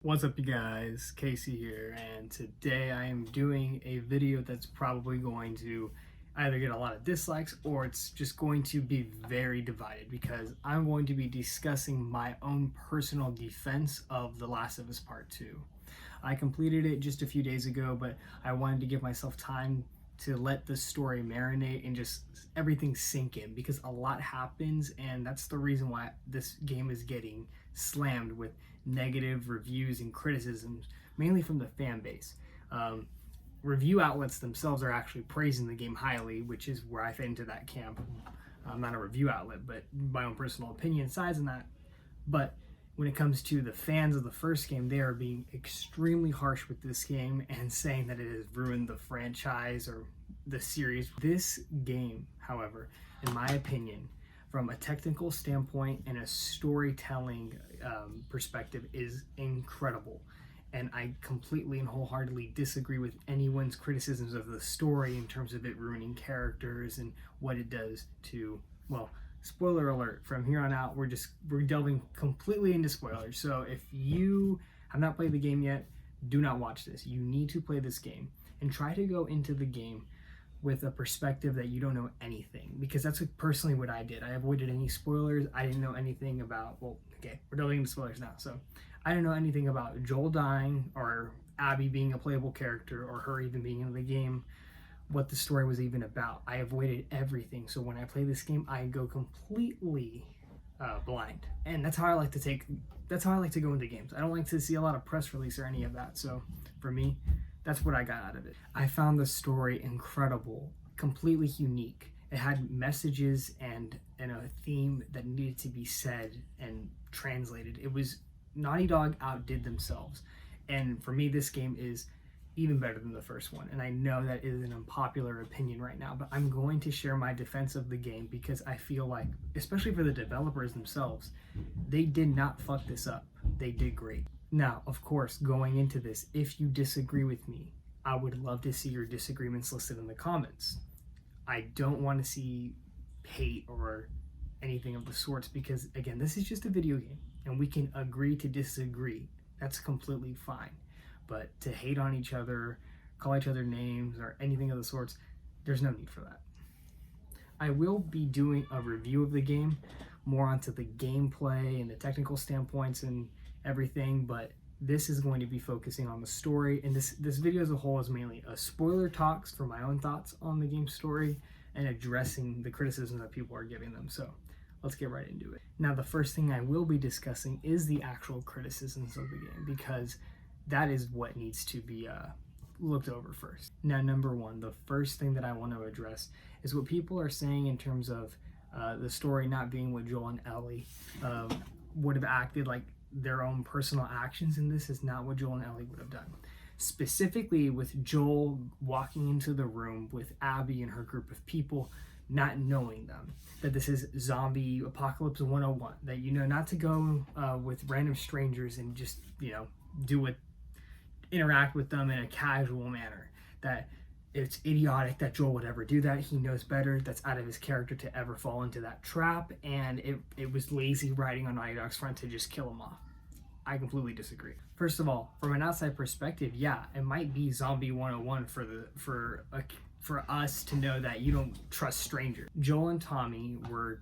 What's up, you guys? Casey here, and today I am doing a video that's probably going to either get a lot of dislikes or it's just going to be very divided because I'm going to be discussing my own personal defense of The Last of Us Part 2. I completed it just a few days ago, but I wanted to give myself time to let the story marinate and just everything sink in because a lot happens, and that's the reason why this game is getting slammed with negative reviews and criticisms, mainly from the fan base. Review outlets themselves are actually praising the game highly, which is where I fit into that camp. I'm not a review outlet, but my own personal opinion sides in that. But when it comes to the fans of the first game, they are being extremely harsh with this game and saying that it has ruined the franchise or the series. This game, however, in my opinion, from a technical standpoint and a storytelling perspective, is incredible. And I completely and wholeheartedly disagree with anyone's criticisms of the story in terms of it ruining characters and what it does to, well, spoiler alert, from here on out we're delving completely into spoilers. So if you have not played the game yet, do not watch this. You need to play this game and try to go into the game with a perspective that you don't know anything, because that's personally what I did. I avoided any spoilers. I didn't know anything about, well, okay, we're delving into spoilers now. So I didn't know anything about Joel dying or Abby being a playable character or her even being in the game, what the story was even about. I avoided everything. So when I play this game, I go completely blind. And that's how I like to go into games. I don't like to see a lot of press release or any of that. So for me, that's what I got out of it. I found the story incredible, completely unique. It had messages and a theme that needed to be said and translated. It was Naughty Dog outdid themselves. And for me, this game is even better than the first one. And I know that is an unpopular opinion right now, but I'm going to share my defense of the game because I feel like, especially for the developers themselves, they did not fuck this up. They did great. Now, of course, going into this, if you disagree with me, I would love to see your disagreements listed in the comments. I don't want to see hate or anything of the sorts because, again, this is just a video game and we can agree to disagree. That's completely fine. But to hate on each other, call each other names, or anything of the sorts, there's no need for that. I will be doing a review of the game, more onto the gameplay and the technical standpoints and everything, but this is going to be focusing on the story, and this video as a whole is mainly a spoiler talks for my own thoughts on the game's story and addressing the criticism that people are giving them. So let's get right into it. Now, the first thing I will be discussing is the actual criticisms of the game, because that is what needs to be looked over first. Now, number one, the first thing that I want to address is what people are saying in terms of the story not being what Joel and Ellie would have acted like their own personal actions, and this is not what Joel and Ellie would have done. Specifically with Joel walking into the room with Abby and her group of people, not knowing them, that this is zombie apocalypse 101, that not to go with random strangers and just interact with them in a casual manner, that it's idiotic that Joel would ever do that. He knows better. That's out of his character to ever fall into that trap, and it was lazy writing on Naughty Dog's front to just kill him off. I completely disagree. First of all, from an outside perspective, yeah, it might be zombie 101 for us to know that you don't trust strangers. Joel and Tommy were,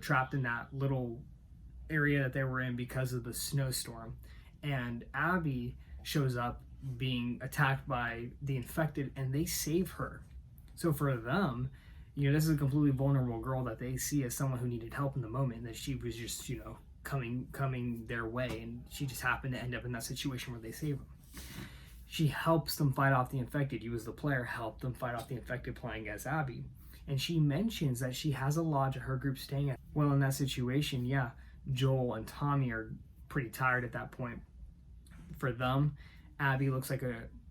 trapped in that little area that they were in because of the snowstorm, and Abby shows up being attacked by the infected, and they save her. So for them, this is a completely vulnerable girl that they see as someone who needed help in the moment, that she was just coming their way, and she just happened to end up in that situation where they save them. She helps them fight off the infected. You as the player help them fight off the infected playing as Abby, and she mentions that she has a lodge at her group staying at. Well, in that situation, yeah, Joel and Tommy are pretty tired at that point. For them, Abby looks like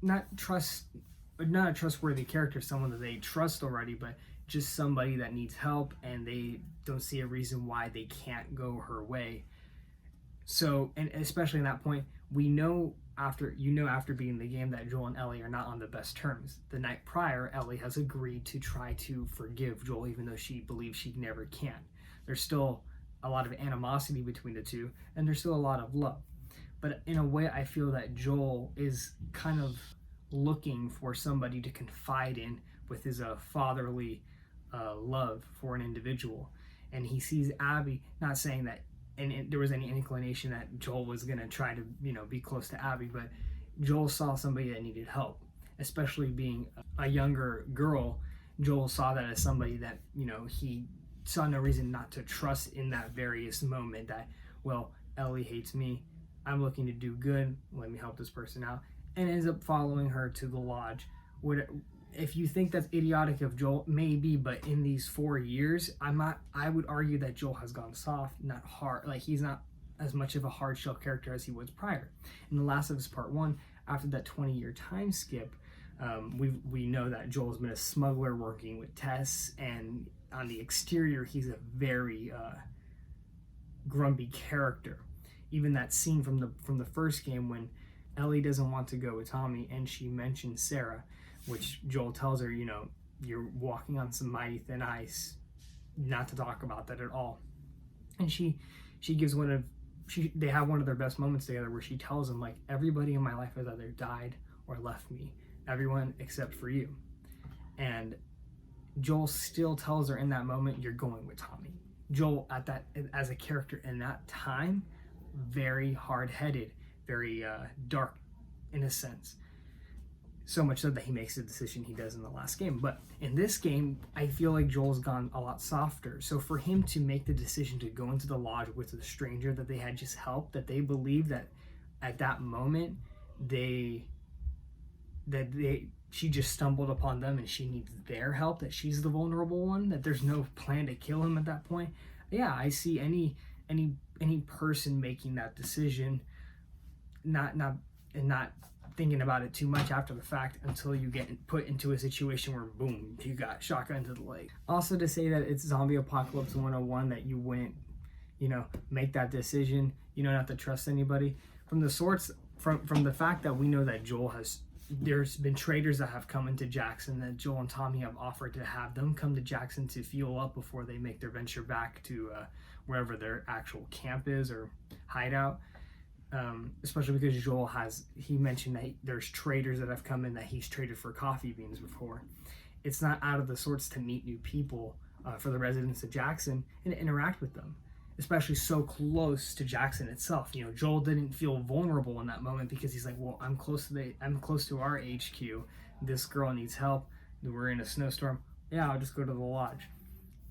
not a trustworthy character, someone that they trust already, but just somebody that needs help, and they don't see a reason why they can't go her way. So, and especially in that point, we know after being in the game that Joel and Ellie are not on the best terms. The night prior, Ellie has agreed to try to forgive Joel, even though she believes she never can. There's still a lot of animosity between the two, and there's still a lot of love. But in a way, I feel that Joel is kind of looking for somebody to confide in with his fatherly love for an individual. And he sees Abby, not saying that and there was any inclination that Joel was going to try to, be close to Abby, but Joel saw somebody that needed help, especially being a younger girl. Joel saw that as somebody that, he saw no reason not to trust in that various moment that, well, Ellie hates me. I'm looking to do good. Let me help this person out. And ends up following her to the lodge. If you think that's idiotic of Joel, maybe, but in these 4 years, I would argue that Joel has gone soft, not hard. Like, he's not as much of a hard shell character as he was prior. In The Last of Us Part 1, after that 20-year time skip, we know that Joel's been a smuggler working with Tess, and on the exterior, he's a very grumpy character. Even that scene from the first game when Ellie doesn't want to go with Tommy and she mentions Sarah, which Joel tells her, you're walking on some mighty thin ice, not to talk about that at all. And she gives they have one of their best moments together where she tells him, like, everybody in my life has either died or left me, everyone except for you. And Joel still tells her in that moment, you're going with Tommy. Joel, as a character in that time, very hard-headed, very dark in a sense. So much so that he makes the decision he does in the last game. But in this game, I feel like Joel's gone a lot softer. So for him to make the decision to go into the lodge with the stranger that they had just helped, that they believe that at that moment she just stumbled upon them and she needs their help, that she's the vulnerable one, that there's no plan to kill him at that point. Yeah, I see any person making that decision, not thinking about it too much after the fact until you get put into a situation where, boom, you got shotgun to the leg. Also, to say that it's zombie apocalypse 101, that you wouldn't, make that decision, not to trust anybody. From the fact that we know that there's been traders that have come into Jackson, that Joel and Tommy have offered to have them come to Jackson to fuel up before they make their venture back to wherever their actual camp is or hideout. Especially because Joel he mentioned that there's traders that have come in that he's traded for coffee beans before. It's not out of the sorts to meet new people for the residents of Jackson and interact with them, especially so close to Jackson itself. Joel didn't feel vulnerable in that moment because he's like, well, I'm close to our HQ. This girl needs help. We're in a snowstorm. Yeah, I'll just go to the lodge.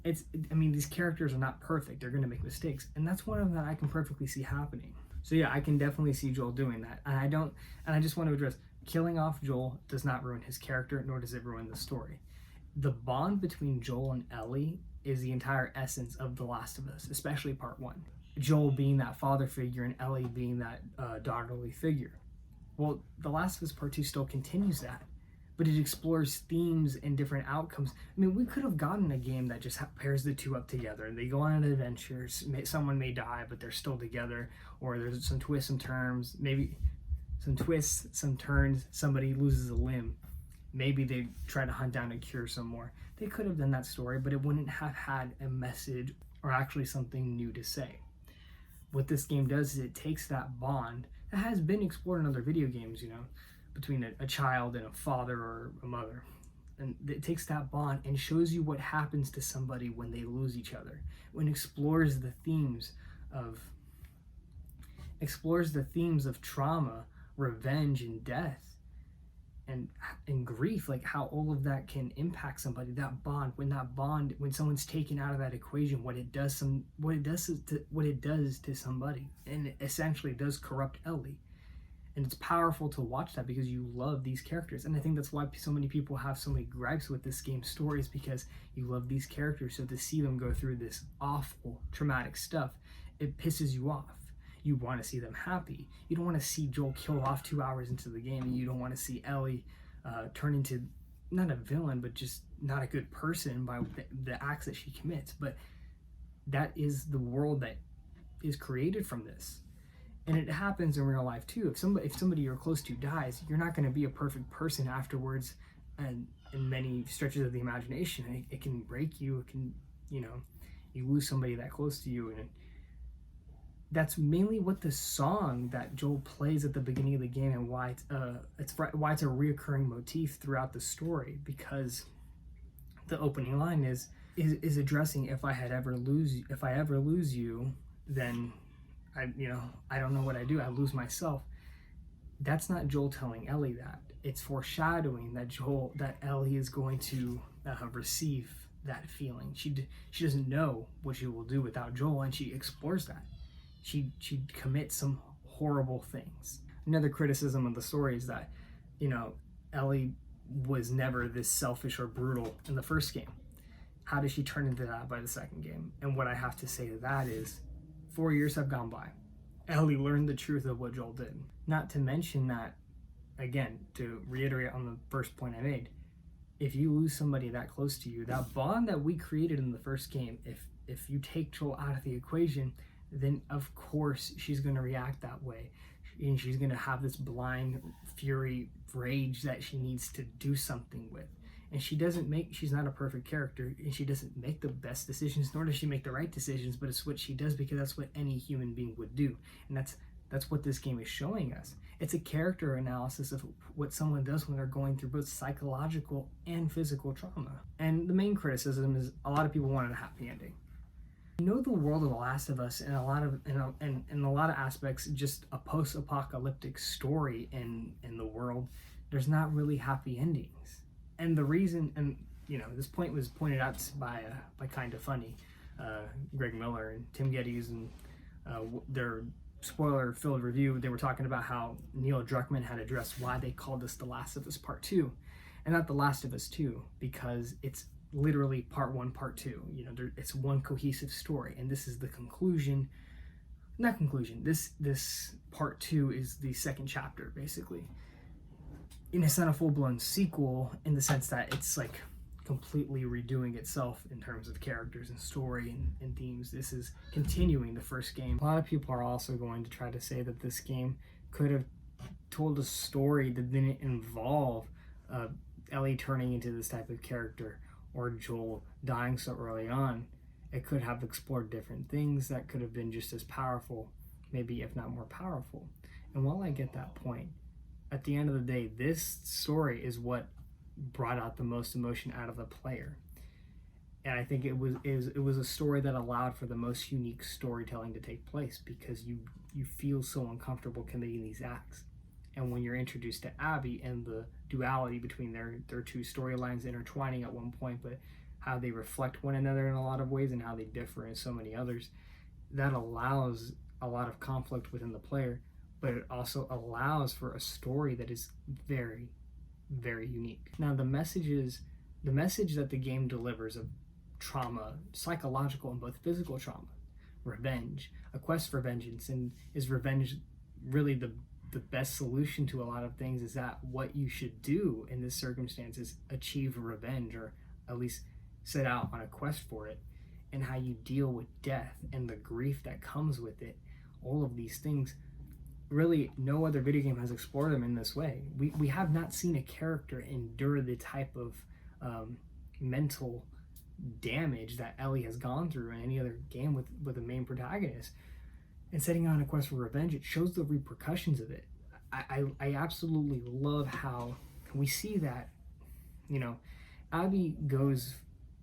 These characters are not perfect. They're going to make mistakes, and that's one of them that I can perfectly see happening. So yeah, I can definitely see Joel doing that. And I just want to address, killing off Joel does not ruin his character, nor does it ruin the story. The bond between Joel and Ellie is the entire essence of The Last of Us, especially Part 1. Joel being that father figure and Ellie being that daughterly figure. Well, The Last of Us Part 2 still continues that, but it explores themes and different outcomes. We could have gotten a game that just pairs the two up together and they go on adventures. Someone may die, but they're still together, or there's some twists, some turns, maybe some twists, some turns, somebody loses a limb. Maybe they try to hunt down a cure some more. They could have done that story, but it wouldn't have had a message or actually something new to say. What this game does is it takes that bond that has been explored in other video games, between a child and a father or a mother. And it takes that bond and shows you what happens to somebody when they lose each other. When it explores the themes of trauma, revenge, and death, and grief, like how all of that can impact somebody. That bond, when someone's taken out of that equation, what it does to somebody, and it essentially does corrupt Ellie. And it's powerful to watch that because you love these characters. And I think that's why so many people have so many gripes with this game's stories, because you love these characters. So to see them go through this awful, traumatic stuff, it pisses you off. You want to see them happy. You don't want to see Joel kill off 2 hours into the game. And you don't want to see Ellie turn into, not a villain, but just not a good person by the acts that she commits. But that is the world that is created from this. And it happens in real life too. If somebody you're close to dies, you're not going to be a perfect person afterwards. And in many stretches of the imagination, it can break you. It can, you lose somebody that close to you, and that's mainly what the song that Joel plays at the beginning of the game, and why it's a reoccurring motif throughout the story, because the opening line is addressing, if I ever lose you, then I don't know what I do. I lose myself. That's not Joel telling Ellie that. It's foreshadowing that Ellie is going to receive that feeling. She doesn't know what she will do without Joel, and she explores that. She commits some horrible things. Another criticism of the story is that, Ellie was never this selfish or brutal in the first game. How does she turn into that by the second game? And what I have to say to that is, 4 years have gone by. Ellie learned the truth of what Joel did. Not to mention that, again, to reiterate on the first point I made, if you lose somebody that close to you, that bond that we created in the first game, if you take Joel out of the equation, then of course she's going to react that way. And she's going to have this blind fury, rage that she needs to do something with. And she's not a perfect character, and she doesn't make the best decisions, nor does she make the right decisions, but it's what she does because that's what any human being would do. And that's what this game is showing us. It's a character analysis of what someone does when they're going through both psychological and physical trauma. And the main criticism is a lot of people wanted a happy ending. The world of The Last of Us in a lot of aspects, just a post-apocalyptic story in the world. There's not really happy endings. And the reason, and this point was pointed out by Kind of Funny, Greg Miller and Tim Geddes, and their spoiler-filled review. They were talking about how Neil Druckmann had addressed why they called this The Last of Us Part 2, and not The Last of Us 2, because it's literally Part 1, Part 2. It's one cohesive story, and this is the conclusion. Not conclusion. This Part 2 is the second chapter, basically. And it's not a full-blown sequel in the sense that it's like completely redoing itself in terms of characters and story and themes. This is continuing the first game. A lot of people are also going to try to say that this game could have told a story that didn't involve Ellie turning into this type of character, or Joel dying so early on. It could have explored different things that could have been just as powerful, maybe if not more powerful. And while I get that point, at the end of the day, this story is what brought out the most emotion out of the player. And I think it was a story that allowed for the most unique storytelling to take place, because you feel so uncomfortable committing these acts. And when you're introduced to Abby and the duality between their two storylines intertwining at one point, but how they reflect one another in a lot of ways and how they differ in so many others, that allows a lot of conflict within the player, but it also allows for a story that is very, very unique. Now, the message that the game delivers of trauma, psychological and both physical trauma, revenge, a quest for vengeance, and is revenge really the best solution to a lot of things? Is that what you should do in this circumstance is achieve revenge, or at least set out on a quest for it, and how you deal with death and the grief that comes with it. All of these things, really no other video game has explored them in this way. We have not seen a character endure the type of mental damage that Ellie has gone through in any other game with a main protagonist. And setting out on a quest for revenge, it shows the repercussions of it. I absolutely love how we see that, Abby goes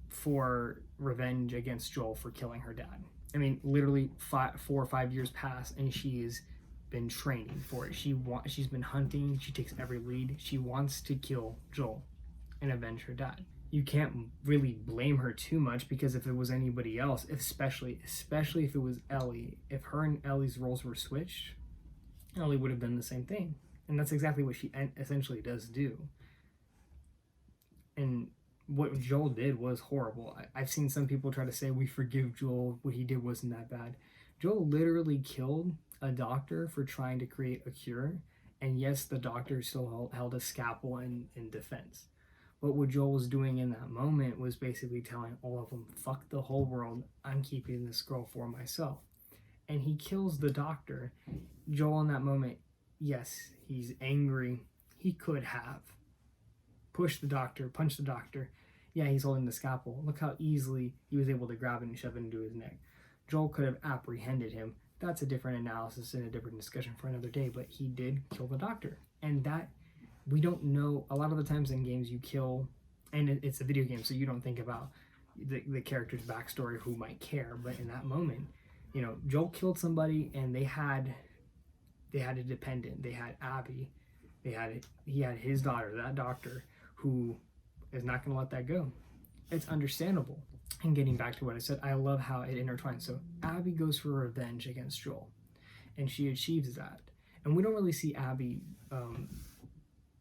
for revenge against Joel for killing her dad. I mean, literally 4 or 5 years pass, and she has been training for it. She's been hunting. She takes every lead. She wants to kill Joel and avenge her dad. You can't really blame her too much, because if it was anybody else, especially if it was Ellie, if her and Ellie's roles were switched, Ellie would have done the same thing. And that's exactly what she essentially does do. And what Joel did was horrible. I've seen some people try to say, we forgive Joel, what he did wasn't that bad. Joel literally killed a doctor for trying to create a cure, and yes, the doctor still held a scalpel in defense. But what Joel was doing in that moment was basically telling all of them, fuck the whole world, I'm keeping this girl for myself. And he kills the doctor. Joel in that moment, yes, he's angry. He could have pushed the doctor, punched the doctor. Yeah, he's holding the scalpel. Look how easily he was able to grab it and shove it into his neck. Joel could have apprehended him, that's a different analysis and a different discussion for another day, but he did kill the doctor. And that, we don't know, a lot of the times in games you kill, and it's a video game, so you don't think about the character's backstory, who might care, but in that moment, you know, Joel killed somebody, and they had a dependent. They had Abby. He had his daughter, that doctor, who is not going to let that go. It's understandable. And getting back to what I said, I love how it intertwines. So Abby goes for revenge against Joel, and she achieves that. And we don't really see Abby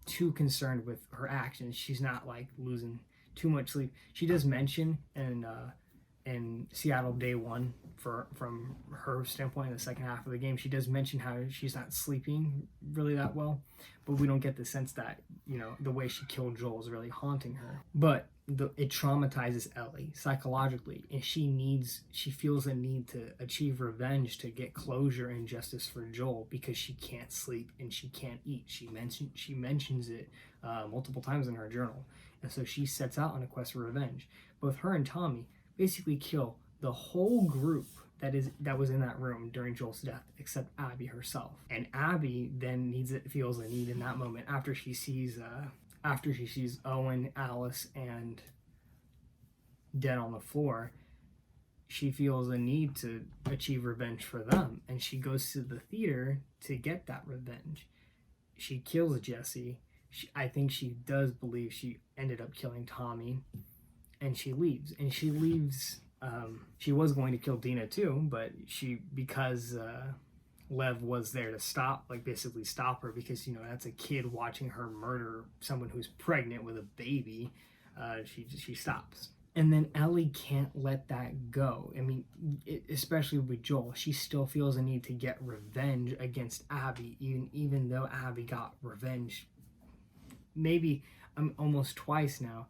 too concerned with her actions. She's not like losing too much sleep. She does mention in Seattle Day One, from her standpoint in the second half of the game, she does mention how she's not sleeping really that well, but we don't get the sense that, you know, the way she killed Joel is really haunting her. But it traumatizes Ellie psychologically, and she feels a need to achieve revenge, to get closure and justice for Joel, because she can't sleep and she can't eat. She mentions it multiple times in her journal, and so she sets out on a quest for revenge. Both her and Tommy basically kill the whole group that was in that room during Joel's death, except Abby herself. And Abby then feels a need in that moment, after she sees Owen, Alice, and dead on the floor. She feels a need to achieve revenge for them, and she goes to the theater to get that revenge. She kills Jesse. I think she does believe she ended up killing Tommy, and she leaves. She was going to kill Dina too, but because Lev was there to basically stop her, because, you know, that's a kid watching her murder someone who's pregnant with a baby. She stops. And then Ellie can't let that go. I mean, especially with Joel, she still feels a need to get revenge against Abby, even though Abby got revenge maybe almost twice now.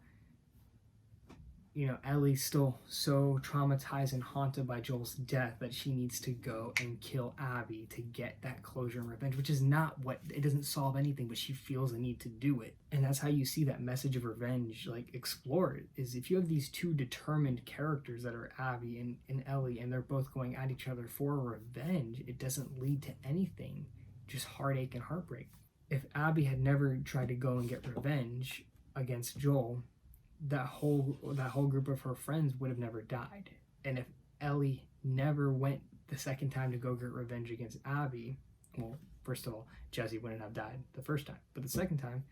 You know, Ellie's still so traumatized and haunted by Joel's death that she needs to go and kill Abby to get that closure and revenge, which is not it doesn't solve anything, but she feels a need to do it. And that's how you see that message of revenge explored, is if you have these two determined characters that are Abby and Ellie, and they're both going at each other for revenge, it doesn't lead to anything, just heartache and heartbreak. If Abby had never tried to go and get revenge against Joel, that whole group of her friends would have never died. And if Ellie never went the second time to go get revenge against Abby, well, first of all, Jesse wouldn't have died the first time, but the second time,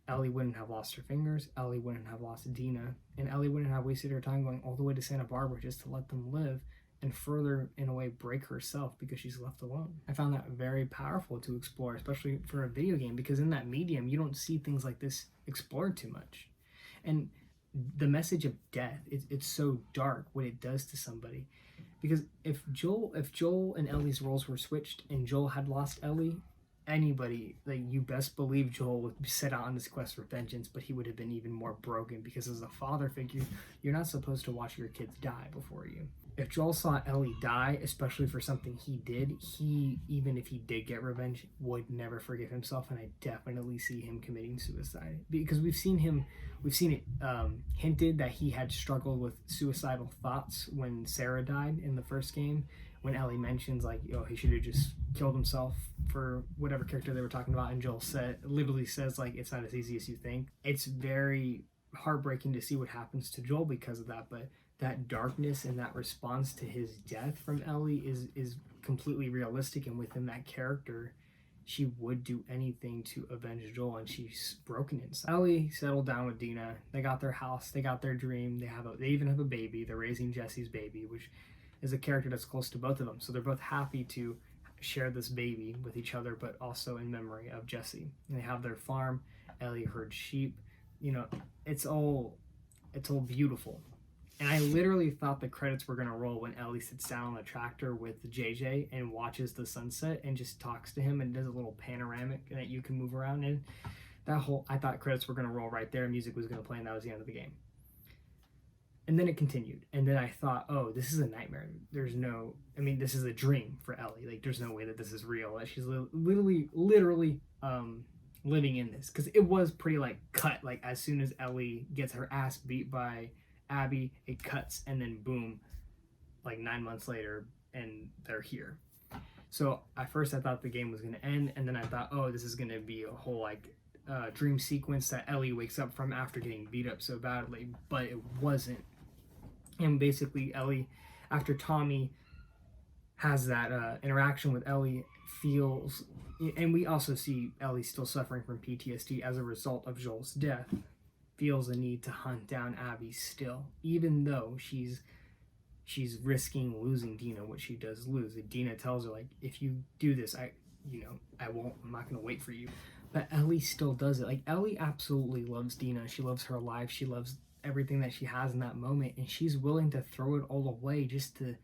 Ellie wouldn't have lost her fingers, Ellie wouldn't have lost Dina, and Ellie wouldn't have wasted her time going all the way to Santa Barbara just to let them live, and further, in a way, break herself because she's left alone. I found that very powerful to explore, especially for a video game, because in that medium, you don't see things like this explored too much. And the message of death, it's so dark what it does to somebody. Because if Joel and Ellie's roles were switched and Joel had lost Ellie, anybody, you best believe Joel would set out on this quest for vengeance, but he would have been even more broken, because as a father figure, you're not supposed to watch your kids die before you. If Joel saw Ellie die, especially for something he did, even if he did get revenge, would never forgive himself, and I definitely see him committing suicide. Because we've seen it hinted that he had struggled with suicidal thoughts when Sarah died in the first game, when Ellie mentions he should have just killed himself for whatever character they were talking about, and Joel literally says it's not as easy as you think. It's very heartbreaking to see what happens to Joel because of that, but that darkness and that response to his death from Ellie is completely realistic, and within that character, she would do anything to avenge Joel, and she's broken inside. Ellie settled down with Dina. They got their house, they got their dream, they even have a baby. They're raising Jesse's baby, which is a character that's close to both of them, so they're both happy to share this baby with each other, but also in memory of Jesse. And they have their farm. Ellie herds sheep. You know, it's all beautiful. And I literally thought the credits were going to roll when Ellie sits down on the tractor with JJ and watches the sunset and just talks to him and does a little panoramic that you can move around in. I thought credits were going to roll right there, music was going to play, and that was the end of the game. And then it continued. And then I thought, oh, this is a nightmare. This is a dream for Ellie. There's no way that this is real. That she's literally living in this. Because it was pretty cut. As soon as Ellie gets her ass beat by Abby, it cuts, and then boom, 9 months later, and they're here. So at first I thought the game was going to end, and then I thought, oh, this is going to be a whole like dream sequence that Ellie wakes up from after getting beat up so badly, but it wasn't. And basically Ellie, after Tommy has that interaction with Ellie, feels, and we also see Ellie still suffering from PTSD as a result of Joel's death, feels a need to hunt down Abby still, even though she's risking losing Dina, what she does lose. Dina tells her, like, if you do this, I'm not gonna wait for you. But Ellie still does it. Like, Ellie absolutely loves Dina. She loves her life. She loves everything that she has in that moment, and she's willing to throw it all away just to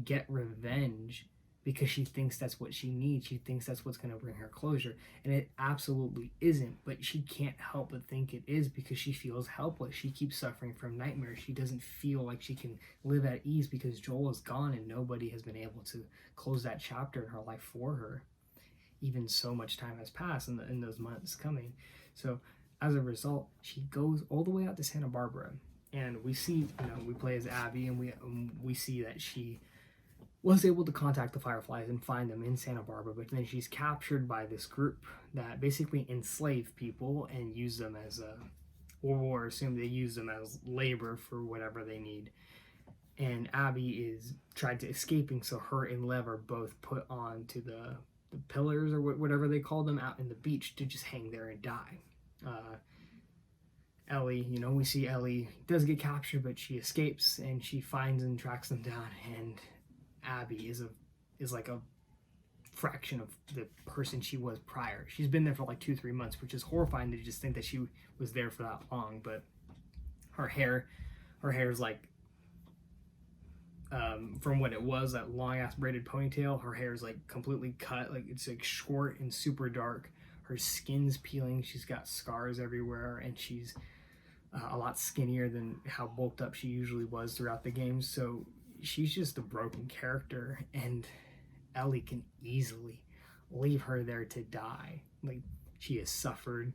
get revenge, because she thinks that's what she needs. She thinks that's what's going to bring her closure, and it absolutely isn't, but she can't help but think it is because she feels helpless. She keeps suffering from nightmares. She doesn't feel like she can live at ease because Joel is gone and nobody has been able to close that chapter in her life for her, even so much time has passed in those months coming. So as a result, she goes all the way out to Santa Barbara, and we see, we play as Abby, and we see that she was able to contact the Fireflies and find them in Santa Barbara, but then she's captured by this group that basically enslave people and use them as or assume they use them as labor for whatever they need. And Abby is tried to escaping, so her and Lev are both put onto the pillars or whatever they call them out in the beach to just hang there and die. Ellie, we see Ellie does get captured, but she escapes and she finds and tracks them down, and Abby is like a fraction of the person she was prior. She's been there for like 2-3 months, which is horrifying to just think that she was there for that long. But her hair is like, from what it was, that long ass braided ponytail, her hair is like completely cut, like it's like short and super dark. Her skin's peeling, she's got scars everywhere, and she's a lot skinnier than how bulked up she usually was throughout the game. So she's just a broken character, and Ellie can easily leave her there to die. Like, she has suffered,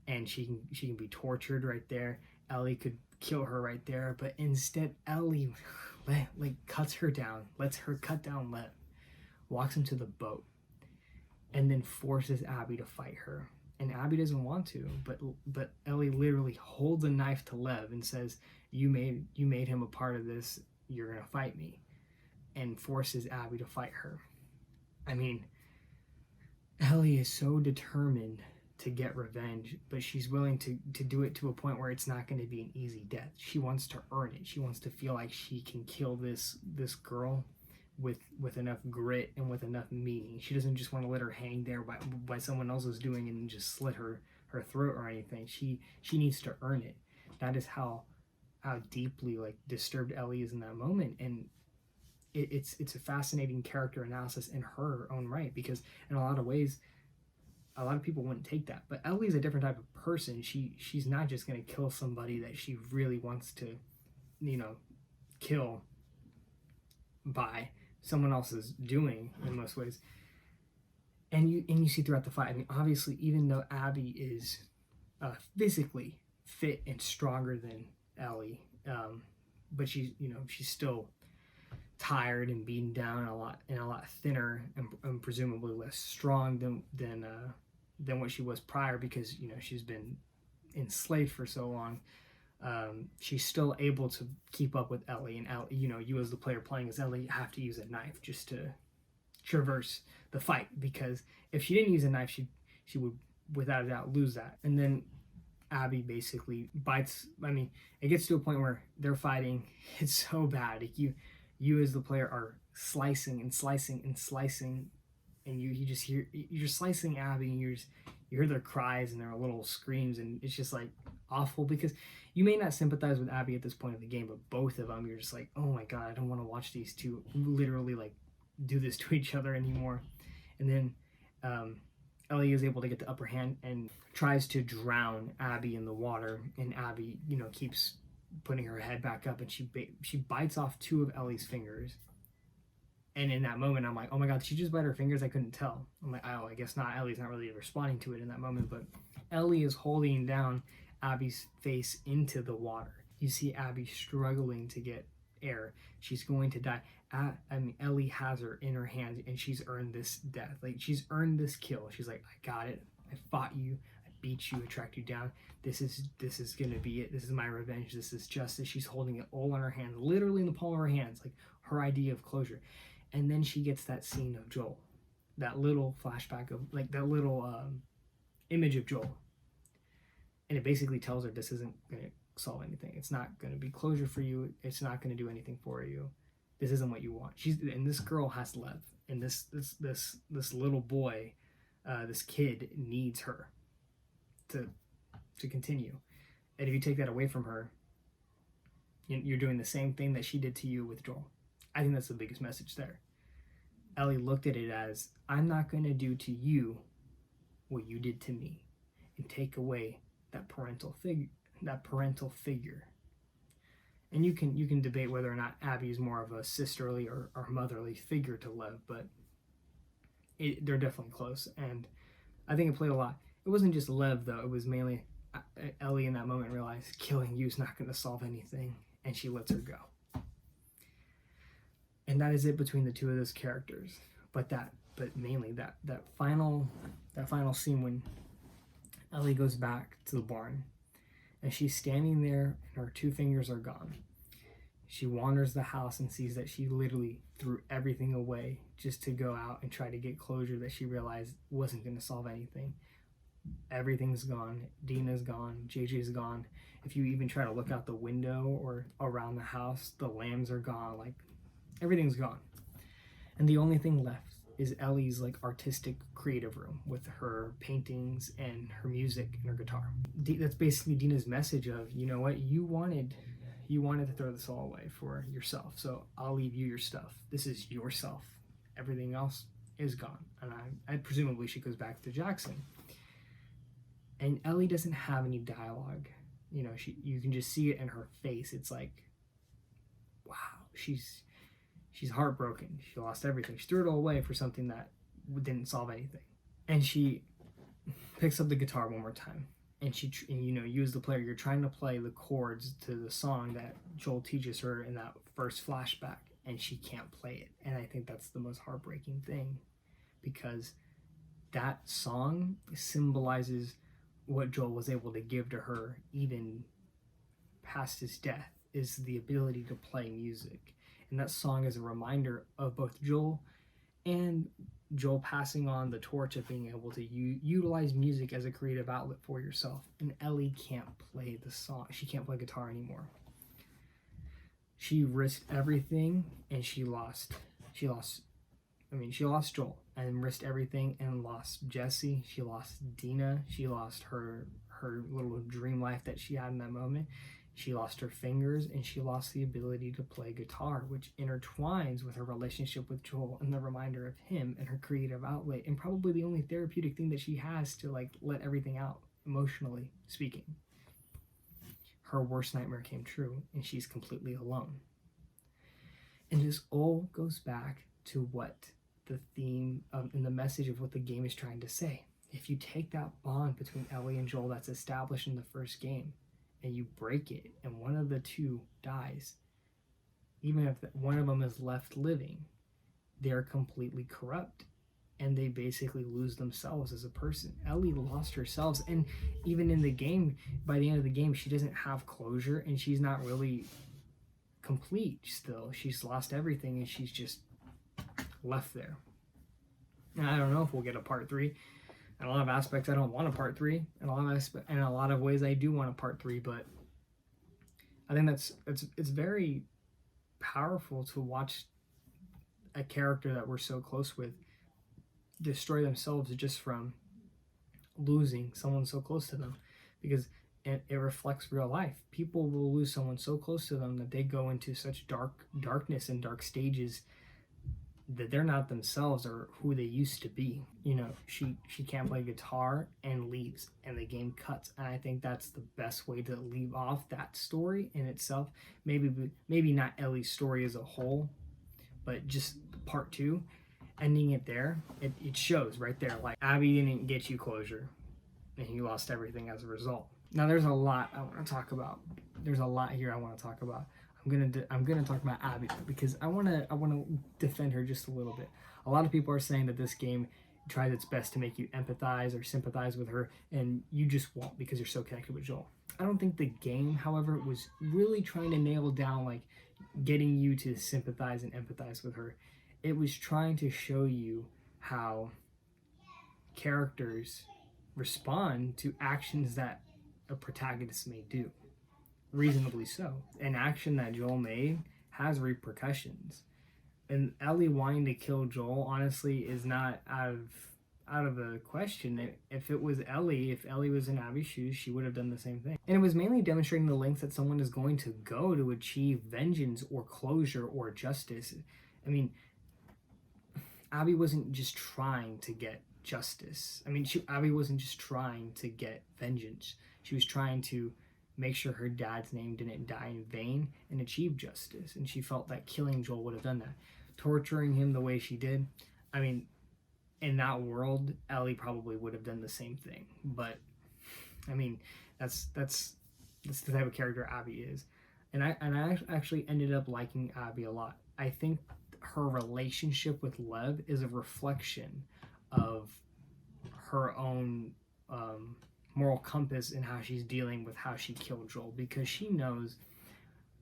and she can be tortured right there. Ellie could kill her right there, but instead Ellie cuts her down, lets her cut down Lev, walks into the boat, and then forces Abby to fight her. And Abby doesn't want to, but Ellie literally holds a knife to Lev and says, you made him a part of this, you're gonna fight me, and forces Abby to fight her. I mean, Ellie is so determined to get revenge, but she's willing to do it to a point where it's not going to be an easy death. She wants to earn it. She wants to feel like she can kill this girl with enough grit and with enough meaning. She doesn't just want to let her hang there by someone else's doing and just slit her throat or anything. She needs to earn it. That is how deeply disturbed Ellie is in that moment. And it's a fascinating character analysis in her own right, because in a lot of ways, a lot of people wouldn't take that. But Ellie's a different type of person. She's not just going to kill somebody that she really wants to, kill by someone else's doing in most ways. And you see throughout the fight, I mean, obviously, even though Abby is physically fit and stronger than Ellie, but she's still tired and beaten down and a lot thinner and presumably less strong than what she was prior, because she's been enslaved for so long. She's still able to keep up with Ellie, and Ellie, you as the player playing as Ellie have to use a knife just to traverse the fight, because if she didn't use a knife, she would without a doubt lose that. And then Abby basically bites. I mean, it gets to a point where they're fighting. It's so bad. Like you as the player are slicing and slicing and slicing, and you're slicing Abby, and you hear their cries and their little screams, and it's just like awful, because you may not sympathize with Abby at this point of the game, but both of them, you're just like, oh my god, I don't want to watch these two literally do this to each other anymore. And then Ellie is able to get the upper hand and tries to drown Abby in the water, and Abby keeps putting her head back up, and she bites off 2 of Ellie's fingers. And in that moment, I'm like, oh my god, did she just bite her fingers? I couldn't tell. I'm like, oh, I guess not. Ellie's not really responding to it in that moment, but Ellie is holding down Abby's face into the water. You see Abby struggling to get heir. She's going to die. Ellie has her in her hands, and she's earned this death. Like, she's earned this kill. She's like, I got it. I fought you. I beat you. I tracked you down. This is gonna be it. This is my revenge. This is justice. She's holding it all in her hands, literally in the palm of her hands, like her idea of closure. And then she gets that scene of Joel, that little flashback of, like, that little image of Joel, and it basically tells her this isn't gonna solve anything. It's not gonna be closure for you. It's not gonna do anything for you. This isn't what you want. And this girl has to live, and this little boy, this kid needs her to continue. And if you take that away from her, you're doing the same thing that she did to you with Joel. I think that's the biggest message there. Ellie looked at it as, I'm not going to do to you what you did to me, and take away that parental figure. And you can debate whether or not Abby is more of a sisterly or motherly figure to Lev, but they're definitely close. And I think it played a lot. It wasn't just Lev, though. It was mainly Ellie in that moment realized killing you is not going to solve anything, and she lets her go. And that is it between the two of those characters. But mainly that final scene when Ellie goes back to the barn, and she's standing there, and her two fingers are gone. She wanders the house and sees that she literally threw everything away just to go out and try to get closure that she realized wasn't going to solve anything. Everything's gone. Dina's gone. JJ's gone. If you even try to look out the window or around the house, the lambs are gone. Like, everything's gone. And the only thing left is Ellie's, like, artistic creative room with her paintings and her music and her guitar. That's basically Dina's message of, you know what, you wanted to throw this all away for yourself, so I'll leave you your stuff. This is yourself. Everything else is gone. And I presumably she goes back to Jackson. And Ellie doesn't have any dialogue. You know, you can just see it in her face. It's like, wow, she's heartbroken. She lost everything. She threw it all away for something that didn't solve anything. And she picks up the guitar one more time. And you as the player, you're trying to play the chords to the song that Joel teaches her in that first flashback, and she can't play it. And I think that's the most heartbreaking thing, because that song symbolizes what Joel was able to give to her even past his death, is the ability to play music. And that song is a reminder of both Joel and Joel passing on the torch of being able to utilize music as a creative outlet for yourself. And Ellie can't play the song. She can't play guitar anymore. She risked everything, and she lost Joel, and risked everything and lost Jesse. She lost Dina. She lost her little dream life that she had in that moment. She lost her fingers, and she lost the ability to play guitar, which intertwines with her relationship with Joel and the reminder of him and her creative outlet, and probably the only therapeutic thing that she has to, like, let everything out, emotionally speaking. Her worst nightmare came true, and she's completely alone. And this all goes back to what the theme and the message of what the game is trying to say. If you take that bond between Ellie and Joel that's established in the first game, and you break it, and one of the two dies, even if one of them is left living, they're completely corrupt, and they basically lose themselves as a person. Ellie lost herself, and even in the game, by the end of the game, she doesn't have closure, and she's not really complete still. She's lost everything, and she's just left there. And I don't know if we'll get a part 3. In a lot of aspects, I don't want a part 3. In a lot of ways, I do want a part 3. But I think it's very powerful to watch a character that we're so close with destroy themselves just from losing someone so close to them, because it reflects real life. People will lose someone so close to them that they go into such darkness and dark stages that they're not themselves or who they used to be. You know, she can't play guitar and leaves, and the game cuts. And I think that's the best way to leave off that story in itself. Maybe not Ellie's story as a whole, but just part 2, ending it there. It shows right there, like, Abby didn't get you closure, and you lost everything as a result. Now, there's a lot I want to talk about. There's a lot here I want to talk about. I'm gonna talk about Abby because I wanna defend her just a little bit. A lot of people are saying that this game tries its best to make you empathize or sympathize with her, and you just won't because you're so connected with Joel. I don't think the game, however, was really trying to nail down like getting you to sympathize and empathize with her. It was trying to show you how characters respond to actions that a protagonist may do, reasonably so. An action that Joel made has repercussions, and Ellie wanting to kill Joel honestly is not out of the question. If it was Ellie, if Ellie was in Abby's shoes, she would have done the same thing. And it was mainly demonstrating the lengths that someone is going to go to achieve vengeance or closure or justice. I mean, Abby wasn't just trying to get justice. I mean, Abby wasn't just trying to get vengeance. She was trying to make sure her dad's name didn't die in vain and achieve justice. And she felt that killing Joel would have done that. Torturing him the way she did, I mean, in that world, Ellie probably would have done the same thing. But, I mean, that's the type of character Abby is. And I actually ended up liking Abby a lot. I think her relationship with Lev is a reflection of her own moral compass and how she's dealing with how she killed Joel, because she knows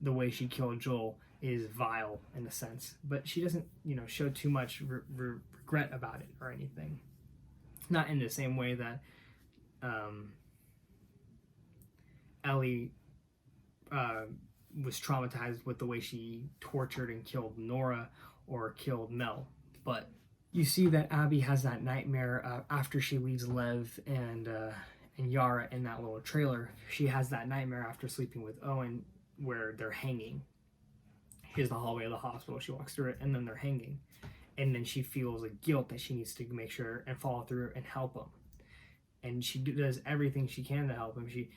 the way she killed Joel is vile in a sense, but she doesn't, show too much regret about it or anything. Not in the same way that Ellie was traumatized with the way she tortured and killed Nora or killed Mel. But you see that Abby has that nightmare after she leaves Lev and Yara in that little trailer. She has that nightmare after sleeping with Owen where they're hanging. Here's the hallway of the hospital. She walks through it and then they're hanging. And then she feels a guilt that she needs to make sure and follow through and help him. And she does everything she can to help him. She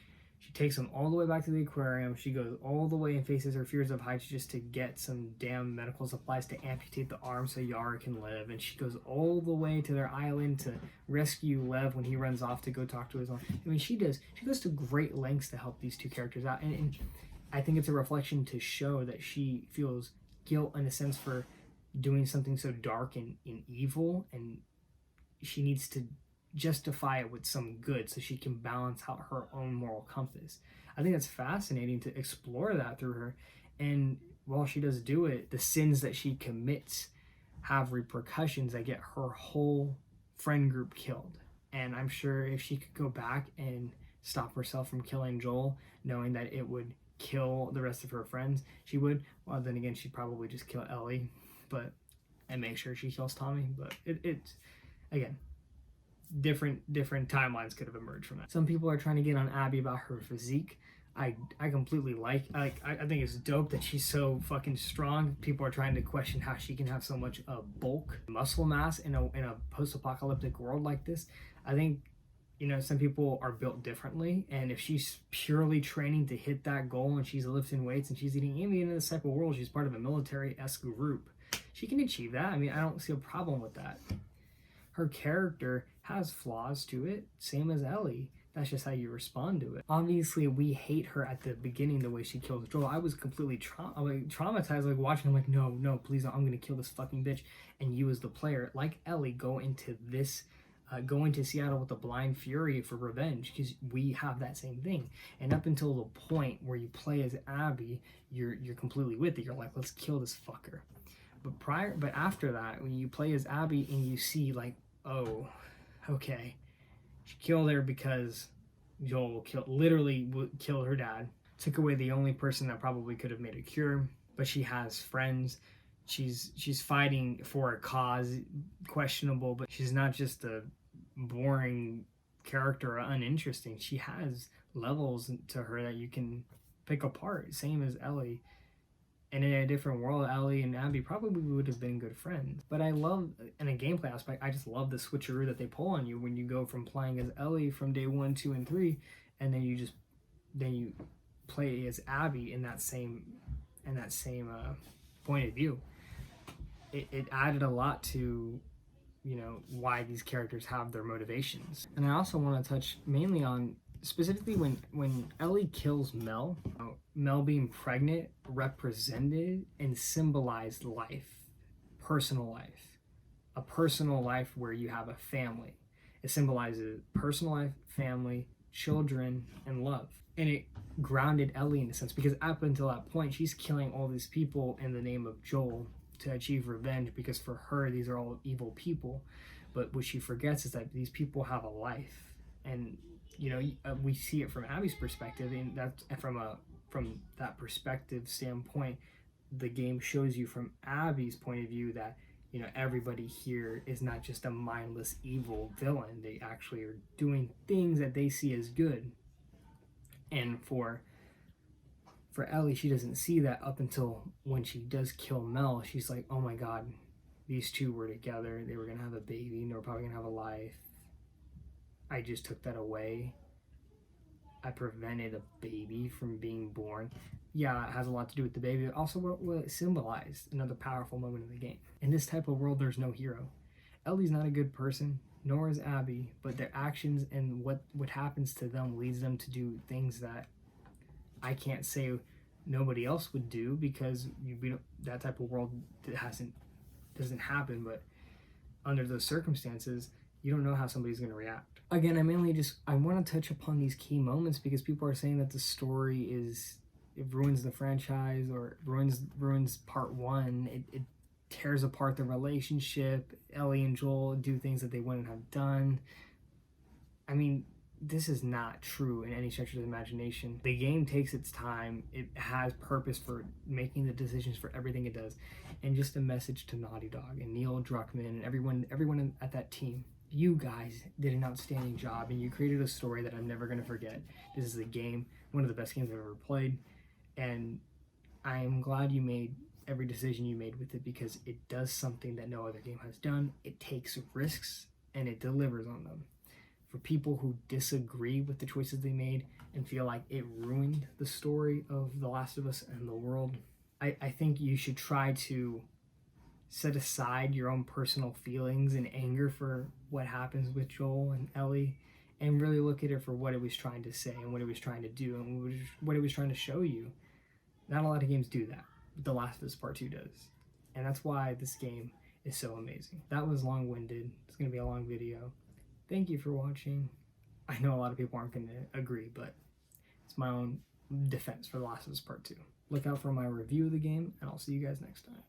takes him all the way back to the aquarium. She goes all the way and faces her fears of heights just to get some damn medical supplies to amputate the arm so Yara can live. And she goes all the way to their island to rescue Lev when he runs off to go talk to his mom. I mean, she goes to great lengths to help these two characters out. And I think it's a reflection to show that she feels guilt in a sense for doing something so dark and evil, and she needs to justify it with some good so she can balance out her own moral compass. I think that's fascinating to explore that through her. And while she does do it, the sins that she commits have repercussions that get her whole friend group killed. And I'm sure if she could go back and stop herself from killing Joel, knowing that it would kill the rest of her friends, she would. Well, then again, she'd probably just kill Ellie, and make sure she kills Tommy. But it's again, different timelines could have emerged from that. Some people are trying to get on Abby about her physique. I completely like I think it's dope that she's so fucking strong. People are trying to question how she can have so much bulk, muscle mass in a post-apocalyptic world like this. I think some people are built differently, and if she's purely training to hit that goal and she's lifting weights and she's eating, even in this type of world, she's part of a military-esque group, she can achieve that. I mean, I don't see a problem with that. Her character has flaws to it, same as Ellie. That's just how you respond to it. Obviously, we hate her at the beginning, the way she kills Joel. I was completely traumatized, like watching. I'm like, no, please, I'm gonna kill this fucking bitch. And you, as the player, like Ellie, go into Seattle with a blind fury for revenge, because we have that same thing. And up until the point where you play as Abby, you're completely with it. You're like, let's kill this fucker. But after that, when you play as Abby and you see oh, okay, she killed her because Joel literally killed her dad, took away the only person that probably could have made a cure. But she has friends. She's fighting for a cause, questionable, but she's not just a boring character or uninteresting. She has levels to her that you can pick apart, same as Ellie. And in a different world, Ellie and Abby probably would have been good friends. But I love, in a gameplay aspect, I just love the switcheroo that they pull on you when you go from playing as Ellie from day 1, 2, and 3, and then you play as Abby in that same point of view. It added a lot to why these characters have their motivations. And I also want to touch mainly on specifically when Ellie kills Mel, Mel being pregnant represented and symbolized life, personal life, a personal life where you have a family. It symbolizes personal life, family, children, and love. And it grounded Ellie in a sense, because up until that point, she's killing all these people in the name of Joel to achieve revenge, because for her, these are all evil people. But what she forgets is that these people have a life. And, you know, we see it from Abby's perspective, and that's from that perspective standpoint, the game shows you from Abby's point of view that, you know, everybody here is not just a mindless evil villain. They actually are doing things that they see as good. And for Ellie, she doesn't see that up until when she does kill Mel. She's like, oh my god, these two were together, they were gonna have a baby, and they were probably gonna have a life. I just took that away. I prevented a baby from being born. Yeah, it has a lot to do with the baby, but also what it symbolized, another powerful moment in the game. In this type of world, there's no hero. Ellie's not a good person, nor is Abby, but their actions and what happens to them leads them to do things that I can't say nobody else would do, because that type of world doesn't happen. But under those circumstances, you don't know how somebody's going to react. Again, I want to touch upon these key moments because people are saying that the story it ruins the franchise, or ruins part one. It tears apart the relationship. Ellie and Joel do things that they wouldn't have done. I mean, this is not true in any stretch of the imagination. The game takes its time. It has purpose for making the decisions for everything it does. And just a message to Naughty Dog and Neil Druckmann and everyone at that team. You guys did an outstanding job, and you created a story that I'm never going to forget. This is a game, one of the best games I've ever played, and I'm glad you made every decision you made with it, because it does something that no other game has done. It takes risks, and it delivers on them. For people who disagree with the choices they made and feel like it ruined the story of The Last of Us and the world, I think you should try to set aside your own personal feelings and anger for what happens with Joel and Ellie, and really look at it for what it was trying to say and what it was trying to do and what it was trying to show you. Not a lot of games do that, but The Last of Us Part 2 does. And that's why this game is so amazing. That was long-winded. It's going to be a long video. Thank you for watching. I know a lot of people aren't going to agree, but it's my own defense for The Last of Us Part 2. Look out for my review of the game, and I'll see you guys next time.